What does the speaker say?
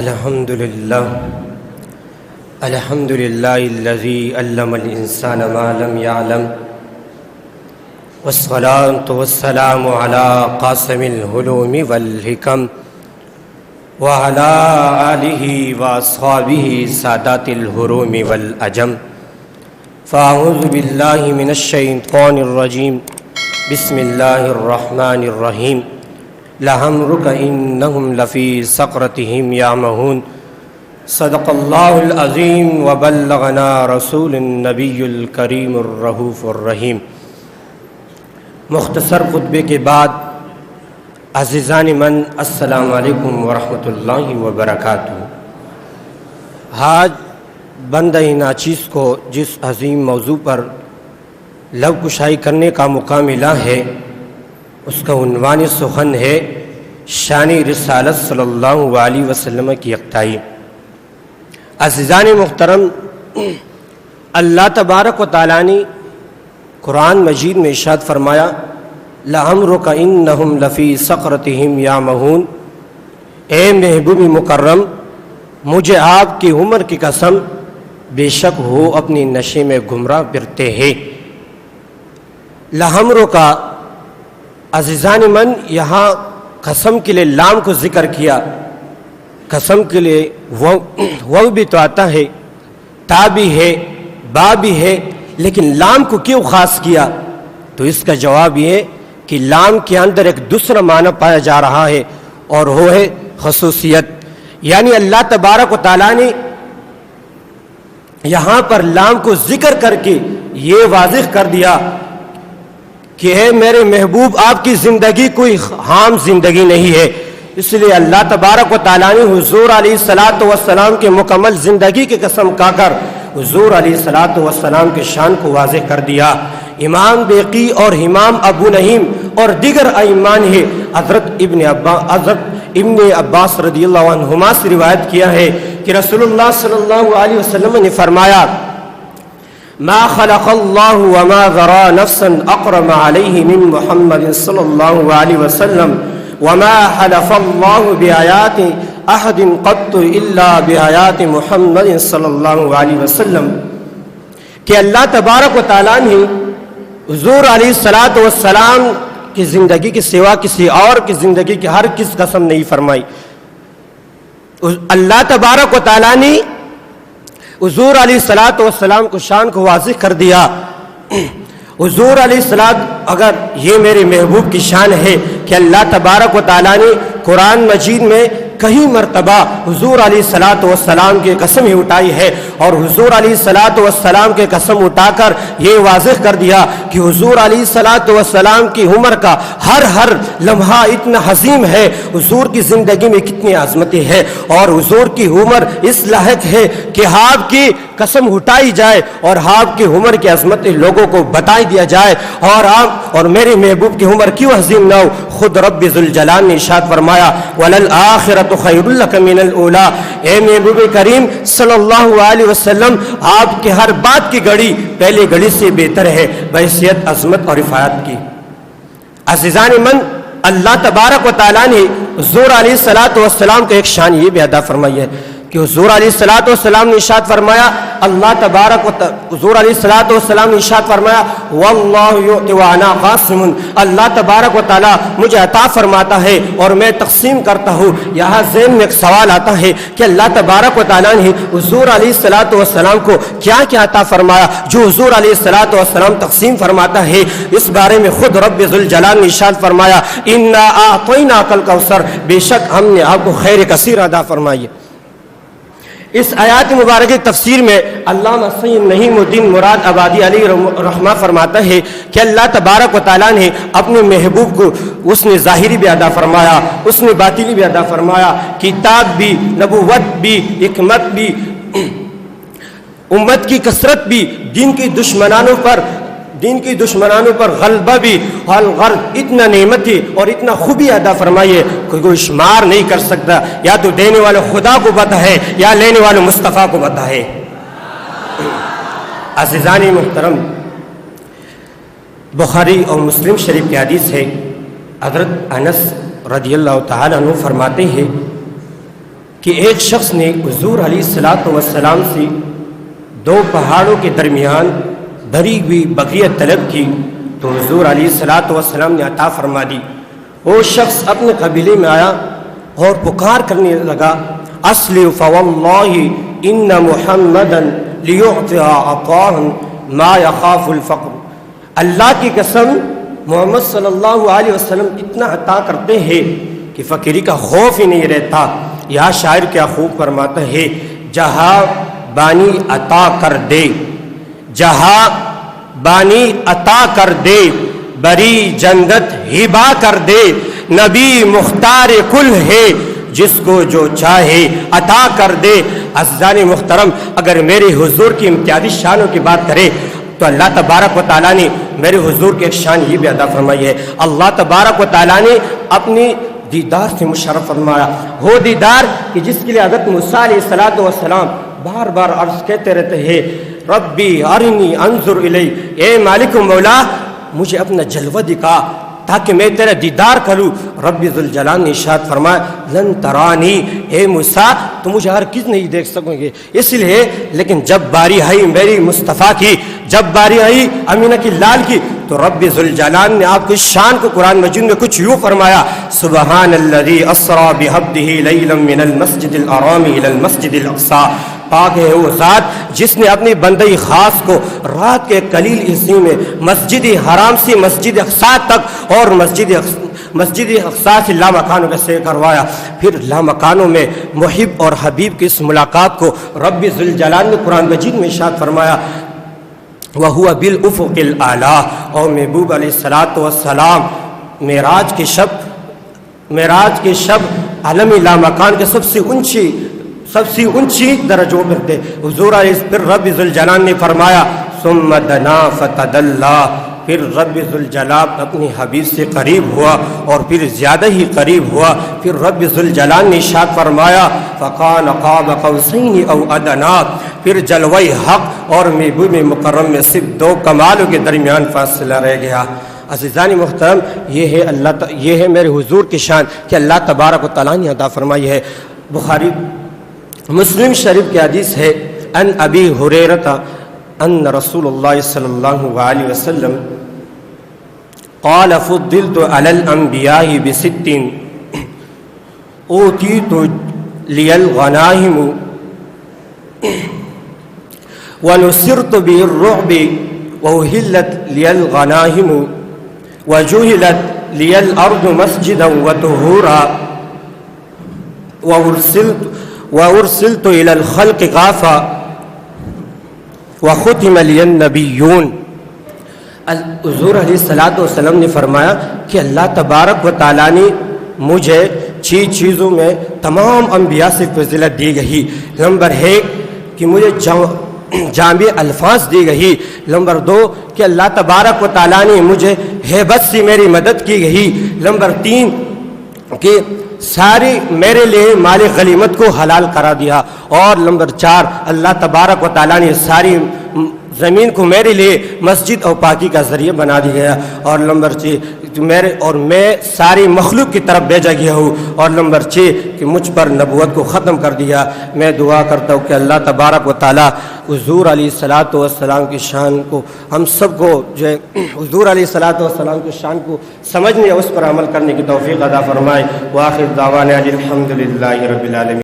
الحمد لله الذي علم الإنسان ما لم يعلم والصلاة والسلام على قاسم العلوم والحكم وعلى آله وأصحابه سادات الحروم والأجم فأعوذ بالله من الشيطان الرجيم بسم الله الرحمن الرحيم لعمرك إنهم لفي سقرتهم يعمهون صدق الله العظيم وبلغنا رسول النبي الكريم الرؤوف الرحيم۔ مختصر خطبے کے بعد عزیزان من، السلام علیکم ورحمۃ اللہ وبرکاتہ۔ آج بندہ ناچیز کو جس عظیم موضوع پر لب کشائی کرنے کا موقع ملا ہے، اس کا عنوان سخن ہے شان رسالت صلی اللہ علیہ وسلم کی یکتائی۔ عزیزان محترم، اللہ تبارک و تعالیٰ نے قرآن مجید میں ارشاد فرمایا لعمرک انہم لفی سقرتہم یعمہون، اے محبوب مکرم مجھے آپ کی عمر کی قسم، بے شک ہو اپنی نشے میں گمراہ پھرتے ہیں۔ لعمرک، عزیزان من، یہاں قسم کے لیے لام کو ذکر کیا۔ قسم کے لیے وہ بھی تو آتا ہے، تا بھی ہے، با بھی ہے، لیکن لام کو کیوں خاص کیا؟ تو اس کا جواب یہ ہے کہ لام کے اندر ایک دوسرا معنی پایا جا رہا ہے، اور وہ ہے خصوصیت۔ یعنی اللہ تبارک و تعالیٰ نے یہاں پر لام کو ذکر کر کے یہ واضح کر دیا کہ اے میرے محبوب، آپ کی زندگی کوئی عام زندگی نہیں ہے۔ اس لیے اللہ تبارک و تعالیٰ نے حضور علیہ السلام کے مکمل زندگی کی قسم کھا کر حضور علیہ السلام کے شان کو واضح کر دیا۔ امام بیقی اور امام ابو نعیم اور دیگر ائمہ نے حضرت ابن عباس رضی اللہ عنہما سے روایت کیا ہے کہ رسول اللہ صلی اللہ علیہ وسلم نے فرمایا ما خلق اللہ وما ذرا نفسا اقرب علیہ من محمد صلی اللہ علیہ وسلم وما حلف اللہ بآیات احد قط الا بآیات محمد صلی اللہ علیہ وسلم، کہ اللہ تبارک و تعالیٰ نے حضور علیہ السلام کی زندگی کے سوا کسی اور کی زندگی کی ہر کس قسم نہیں فرمائی۔ اللہ تبارک و تعالیٰ نے حضور علیہ السلام کو شان کو واضح کر دیا۔ حضور علیہ السلام، اگر یہ میرے محبوب کی شان ہے کہ اللہ تبارک و تعالیٰ نے قرآن مجید میں کئی مرتبہ حضور علیہ السلام کی قسم ہی اٹھائی ہے، اور حضور علیہ السلام کے قسم اٹھا کر یہ واضح کر دیا کہ حضور علیہ السلام کی عمر کا ہر لمحہ اتنا عظیم ہے، حضور کی زندگی میں کتنی عظمتیں ہیں، اور حضور کی عمر اس لائق ہے کہ آپ کی قسم اٹھائی جائے اور آپ کی عمر کی عظمتیں لوگوں کو بتائی دیا جائے، اور میرے محبوب کی عمر کیوں عظیم نہ ہو؟ خود رب ذوالجلال نے ارشاد فرمایا وَلَلْآخِرَةُ خَيْرٌ لَكَ مِنَ الْأُولَىٰ، اے محبوب کریم صلی اللہ علیہ وسلم، آپ کے ہر بات کی گھڑی پہلے گھڑی سے بہتر ہے بحیثیت عظمت اور رفاعت کی۔ عزیزان من، اللہ تبارک و تعالیٰ نے حضور علیہ السلام کا ایک شان یہ بھی ادا فرمائی ہے کہ حضور علیہ السلام نے ارشاد فرمایا حضور علیہ السلام نے ارشاد فرمایا واللہ یؤتی وانا قاسم، اللہ تبارک و تعالیٰ مجھے عطا فرماتا ہے اور میں تقسیم کرتا ہوں۔ یہاں ذہن میں ایک سوال آتا ہے کہ اللہ تبارک و تعالیٰ نے حضور علیہ السلام کو کیا کیا عطا فرمایا جو حضور علیہ السلام تقسیم فرماتا ہے؟ اس بارے میں خود رب ذوالجلال نے ارشاد فرمایا انا اعطیناک الکوثر، بے شک ہم نے آپ کو خیر کثیر عطا فرمائی۔ اس آیات مبارک تفسیر میں علامہ سید نعیم الدین مراد آبادی علیہ رحمہ فرماتا ہے کہ اللہ تبارک و تعالیٰ نے اپنے محبوب کو اس نے ظاہری بھی ادا فرمایا، اس نے باطنی بھی ادا فرمایا، کتاب بھی، نبوت بھی، حکمت بھی، امت کی کثرت بھی، دین کی دشمنانوں پر غلبہ بھی، اتنا نعمتیں اور اتنا خوبی ادا فرمائی ہے کوئی شمار نہیں کر سکتا۔ یا تو دینے والے خدا کو پتہ ہے یا لینے والے مصطفیٰ کو پتہ ہے۔ عزیزان محترم، بخاری اور مسلم شریف کی حدیث ہے، حضرت انس رضی اللہ تعالیٰ عنہ فرماتے ہیں کہ ایک شخص نے حضور علیہ الصلوۃ والسلام سے دو پہاڑوں کے درمیان بھری ہوئی بقریت طلب کی تو حضور علیہ الصلوۃ والسلام نے عطا فرما دی۔ وہ شخص اپنے قبیلے میں آیا اور پکار کرنے لگا، اسلم فواللہ ان محمدا لیعطی عطاء ما یخاف الفقر، اللہ کی قسم محمد صلی اللہ علیہ وسلم اتنا عطا کرتے ہیں کہ فقیری کا خوف ہی نہیں رہتا۔ یہاں شاعر کیا خوب فرماتا ہے، جہاں بانی عطا کر دے، جہاں بانی عطا کر دے، بری جنت ہبا کر دے، نبی مختار کل ہے، جس کو جو چاہے عطا کر دے۔ عزیزان محترم، اگر میرے حضور کی امتیازی شانوں کی بات کرے تو اللہ تبارک و تعالیٰ نے میرے حضور کی ایک شان یہ بھی عطا فرمائی ہے۔ اللہ تبارک و تعالیٰ نے اپنی دیدار سے مشرف فرمایا، وہ دیدار کہ جس کے لیے حضرت موسیٰ علیہ السلام بار بار عرض کہتے رہتے ہیں، ربی ارنی انظر الی، اے مالک و مولا مجھے اپنا جلوہ دکھا تاکہ میں تیرا دیدار کروں۔ رب ذوالجلال نے ارشاد فرمایا، لن ترانی، اے موسیٰ تم مجھے ہرگز نہیں دیکھ سکو گے۔ اس لیے لیکن جب باری آئی میری مصطفیٰ کی، جب باری آئی امینہ کی لال کی، تو رب ذوالجلال نے آپ کی شان کو قرآن مجید میں کچھ یوں فرمایا، سبحان الذی اسری بعبدہ لیلا من المسجد الحرام الی المسجد الاقصی، پاک ہے وہ ذات جس نے اپنی بندے خاص کو رات کے قلیل حصے میں مسجد حرام سے مسجد اقصی تک اور مسجد اقصی سے لامکانوں کا سیر کروایا۔ پھر لامکانوں میں محب اور حبیب کی اس ملاقات کو رب ذوالجلال نے قرآن مجید میں ارشاد فرمایا، وَهُوَ بِالْأُفُقِ الْأَعْلَىٰ، اور محبوب علیہ السلام معراج کے شب عالمی لامکان کے سب سے اونچی درجوں پر تھے حضور علیہ۔ پھر رب ذوالجلال نے فرمایا ثم دنا فتدلی، پھر رب ذوالجلال اپنی حبیب سے قریب ہوا اور پھر زیادہ ہی قریب ہوا۔ پھر رب ذوالجلال نے ارشاد فرمایا فکان قاب قوسین او ادنی، پھر جلوہ حق اور محبوب مکرم میں صرف دو کمالوں کے درمیان فاصلہ رہ گیا۔ عزیزان محترم، یہ ہے میرے حضور کی شان کہ اللہ تبارک و تعالیٰ نے عطا فرمائی ہے۔ بخاری مسلم شریف کی حدیث ہے، ان ابی ہریرہ ان رسول اللہ صلی اللہ علیہ وسلم قال فضلت علی الانبیاء بست اوتیت لی الغنائم ونصرت بالرعب واحلت لی الغنائم وجعلت لی الارض مسجدا وطہورا وارسلت الى الخلق غافا وختم لی النبیون۔ حضور علیہ السلام نے فرمایا کہ اللہ تبارک و تعالیٰ نے مجھے چیزوں میں تمام انبیاء سے فضیلت دی گئی۔ نمبر ایک کہ مجھے جامع الفاظ دی گئی، نمبر دو کہ اللہ تبارک و تعالیٰ نے مجھے ہیبت سے میری مدد کی گئی، نمبر تین کہ ساری میرے لیے مال غنیمت کو حلال کرا دیا، اور نمبر چار اللہ تبارک و تعالیٰ نے ساری زمین کو میرے لیے مسجد اور پاکی کا ذریعہ بنا دیا گیا، اور نمبر چھ میں ساری مخلوق کی طرف بھیجا گیا ہوں، اور نمبر چھ کہ مجھ پر نبوت کو ختم کر دیا۔ میں دعا کرتا ہوں کہ اللہ تبارک و تعالیٰ حضور علیہ السلام کی شان کو ہم سب کو جو ہے حضور علیہ السلام کی شان کو سمجھنے اور اس پر عمل کرنے کی توفیق عطا فرمائے۔ وآخر دعوانا الحمد للہ رب العالمین۔